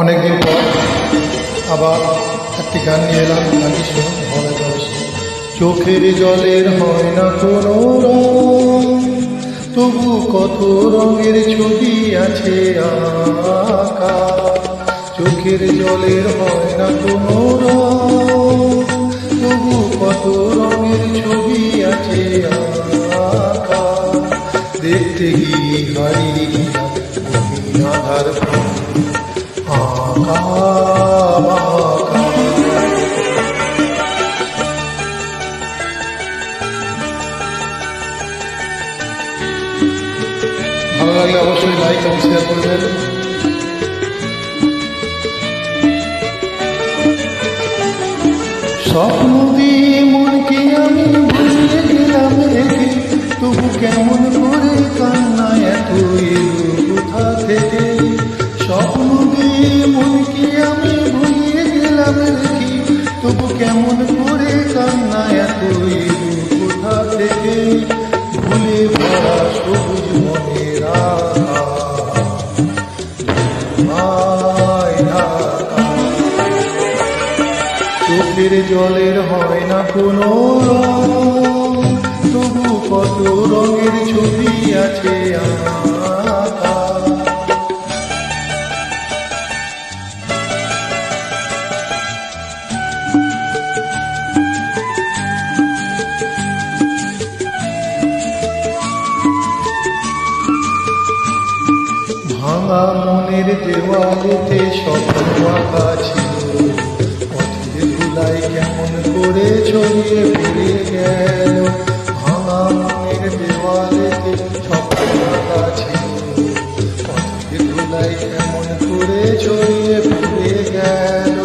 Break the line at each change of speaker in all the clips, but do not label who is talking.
অনেকদিন পর আবার একটি গান নিয়ে এলাম, গানটি শুনুন, ভালো লাগবে। চোখের জলের হয় না কোনো রং, তবু কত রঙের ছবি আছে আঁকা। চোখের জলের হয় না কোনো রং, তবু কত রঙের ছবি আছে আঁকা। দেখতে গিয়ে হারিয়ে আধার আঁকা বাঁকা। ভালো লাগলে অবশ্যই লাইক এবং শেয়ার করবেন। স্বপ্ন দিয়ে মনকে আমি ভুলে গেলাম রেখে, তবু কেমন করে কান্না এত এলো কোথা থেকে। স্বপ্ন দিয়ে মনকে আমি ভুলে গেলাম রেখে, তবু কেমন করে কান্না এত এলো কোথা থেকে। ভুলে ভরা সবুজ মনের চোখের জলের হয় না কোনো রং, তবু কত রঙের ছবি আছে আঁকা। ভাঙা মনের দেওয়ালেতে স্বপ্ন আঁকা ছিল, পথের ধুলাই কেমন করে ছড়িয়ে পড়ে গেল। ভাঙা মনের দেওয়ালেতে স্বপ্ন আঁকা ছিল, পথের ধুলাই কেমন করে ছড়িয়ে পড়ে গেল।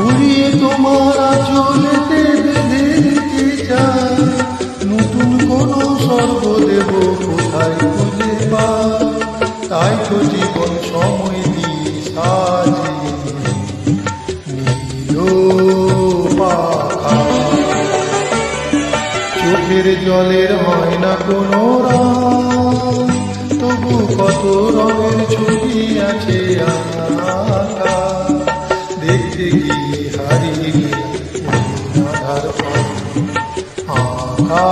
উড়িয়ে তোমার আঁচলেতে বেঁধে দিতে চাই, নতুন কোনো স্বর্গ দেব কোথায় খুঁজে পাই। তাই তো জীবন সময় দিয়ে সাজিয়ে নিল পাখা। চোখের জলের হয় না কোনো রং, তবু কত রঙের ছবি আছে আঁকা। দেখতে গিয়ে হারিয়ে গেলাম আধার আঁকা।